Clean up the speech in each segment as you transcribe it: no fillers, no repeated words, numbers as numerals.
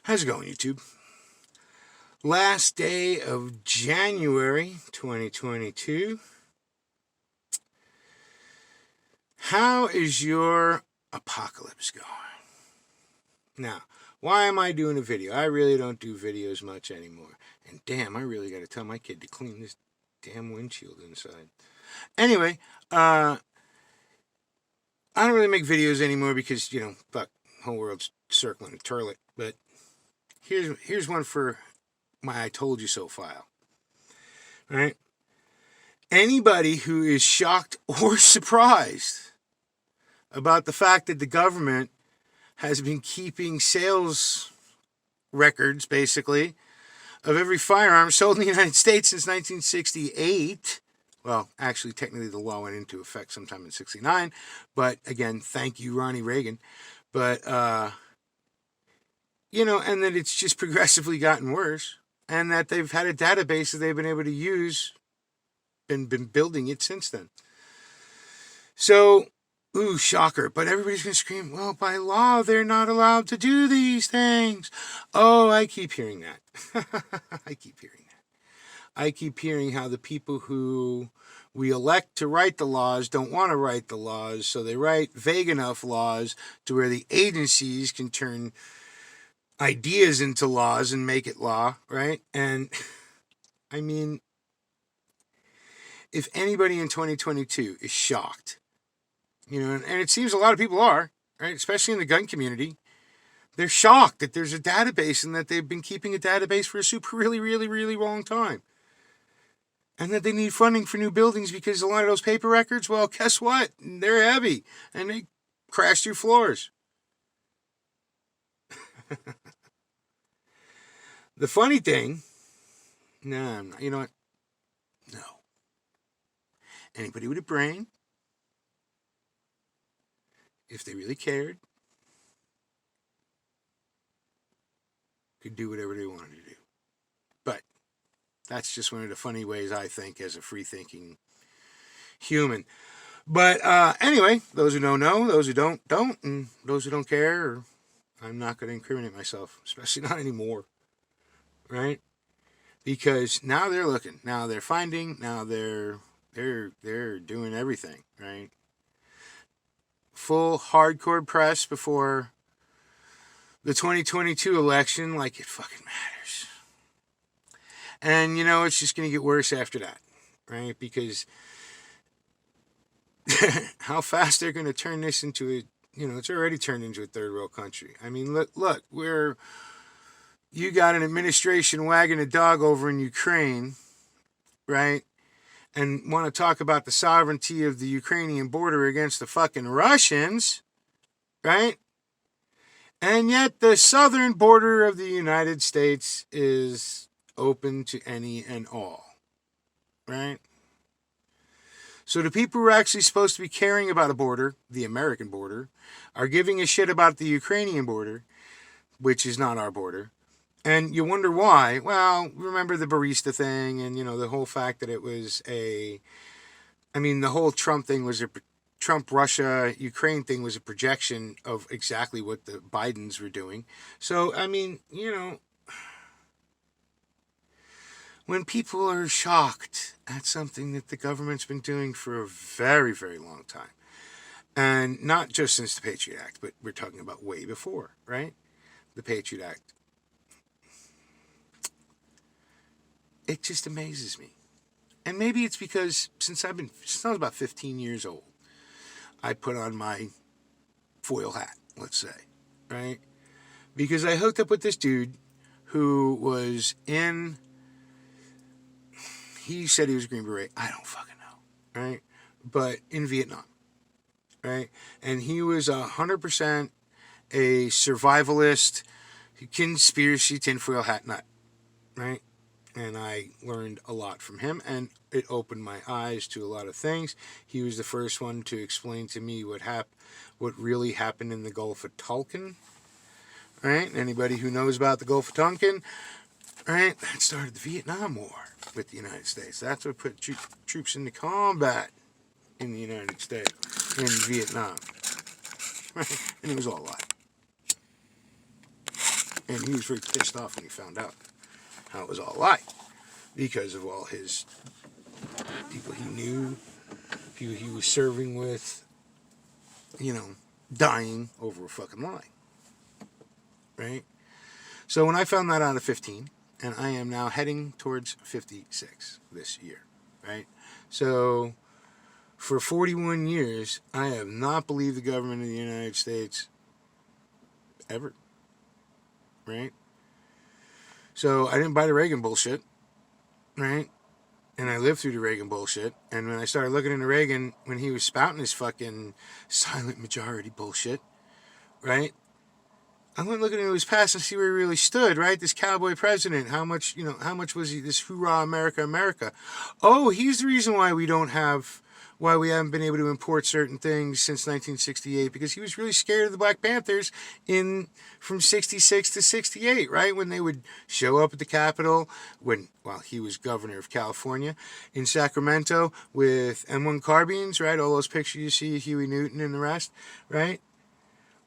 How's it going, YouTube? Last day of January 2022. How is your apocalypse going? Now, why am I doing a video? I really don't do videos much anymore. And damn, I really got to tell my kid to clean this damn windshield inside. Anyway, I don't really make videos anymore because, fuck, the whole world's circling a toilet. But here's one for my I told you so file. Right? Anybody who is shocked or surprised about the fact that the government has been keeping sales records, basically, of every firearm sold in the United States since 1968. Well, actually, technically, the law went into effect sometime in 69. But again, thank you, Ronnie Reagan. But, and that it's just progressively gotten worse. And that they've had a database that they've been able to use and been building it since then. So, ooh, shocker. But everybody's going to scream, well, by law, they're not allowed to do these things. Oh, I keep hearing that. I keep hearing how the people who we elect to write the laws don't want to write the laws, so they write vague enough laws to where the agencies can turn ideas into laws and make it law, right? And, I mean, if anybody in 2022 is shocked, and it seems a lot of people are, right? Especially in the gun community, they're shocked that there's a database and that they've been keeping a database for a super really, really, really long time. And that they need funding for new buildings because a lot of those paper records, well, guess what? They're heavy and they crash through floors. The funny thing, no, you know what? No. Anybody with a brain, if they really cared, could do whatever they wanted to do. But that's just one of the funny ways I think as a free-thinking human. But anyway, those who don't know, those who don't, and those who don't care, I'm not going to incriminate myself, especially not anymore. Right? Because now they're looking, now they're finding, now they're doing everything, right? Full hardcore press before the 2022 election, like it fucking matters. And it's just going to get worse after that, right? Because how fast they're going to turn this into it's already turned into a third world country. I mean, look, you got an administration wagging a dog over in Ukraine, right? And want to talk about the sovereignty of the Ukrainian border against the fucking Russians, right? And yet the southern border of the United States is open to any and all, right? So the people who are actually supposed to be caring about a border, the American border, are giving a shit about the Ukrainian border, which is not our border. And you wonder why. Well, remember the barista thing and, the whole fact that it was the whole Trump thing was Trump-Russia-Ukraine thing was a projection of exactly what the Bidens were doing. So, when people are shocked at something that the government's been doing for a very, very long time, and not just since the Patriot Act, but we're talking about way before, right? The Patriot Act. It just amazes me. And maybe it's because since I was about 15 years old, I put on my foil hat, let's say, right? Because I hooked up with this dude who was he said he was a Green Beret. I don't fucking know, right? But in Vietnam, right? And he was 100% a survivalist, conspiracy tinfoil hat nut, right? And I learned a lot from him, and it opened my eyes to a lot of things. He was the first one to explain to me what really happened in the Gulf of Tonkin, right? Anybody who knows about the Gulf of Tonkin, right? That started the Vietnam War with the United States. That's what put troops into combat in the United States, in Vietnam. Right? And it was all a lie. And he was very pissed off when he found out how it was all a lie. Because of all his people he knew, people he was serving with, dying over a fucking lie. Right? So when I found that out at 15, and I am now heading towards 56 this year, right? So for 41 years, I have not believed the government of the United States ever, right? So I didn't buy the Reagan bullshit, right? And I lived through the Reagan bullshit. And when I started looking into Reagan, when he was spouting his fucking silent majority bullshit, right? I went looking into his past and see where he really stood, right? This cowboy president, how much was he, this hoorah, America, America. Oh, he's the reason why we haven't been able to import certain things since 1968, because he was really scared of the Black Panthers from 66 to 68, right? When they would show up at the Capitol, while he was governor of California, in Sacramento with M1 carbines, right? All those pictures you see, Huey Newton and the rest, right?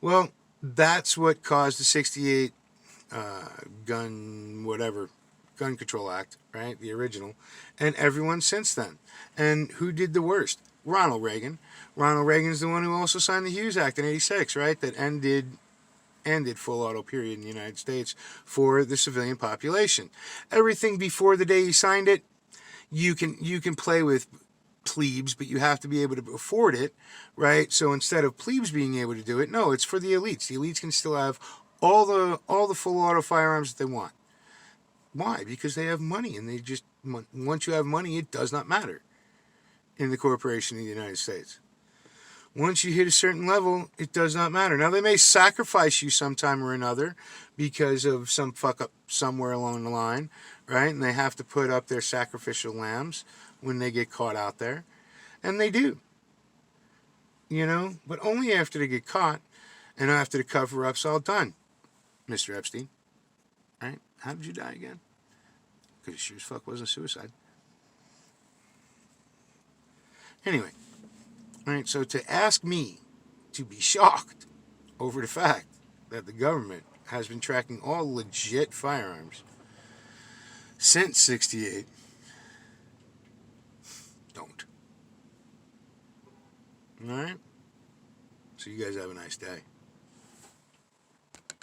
Well, that's what caused the 68 gun control act, right? The original. And everyone since then. And who did the worst? Ronald Reagan. Ronald Reagan's the one who also signed the Hughes Act in 86, right? That ended full auto period in the United States for the civilian population. Everything before the day he signed it, you can play with plebes, but you have to be able to afford it, right? So instead of plebes being able to do it, no, it's for the elites. The elites can still have all the full auto firearms that they want. Why? Because they have money, and once you have money, it does not matter in the corporation of the United States. Once you hit a certain level, it does not matter. Now, they may sacrifice you sometime or another because of some fuck up somewhere along the line, right? And they have to put up their sacrificial lambs when they get caught out there. And they do. But only after they get caught and after the cover-up's all done, Mr. Epstein. Right? How did you die again? Because it sure as fuck wasn't suicide. Anyway. Right, so to ask me to be shocked over the fact that the government has been tracking all legit firearms since 68, don't. Alright? So you guys have a nice day.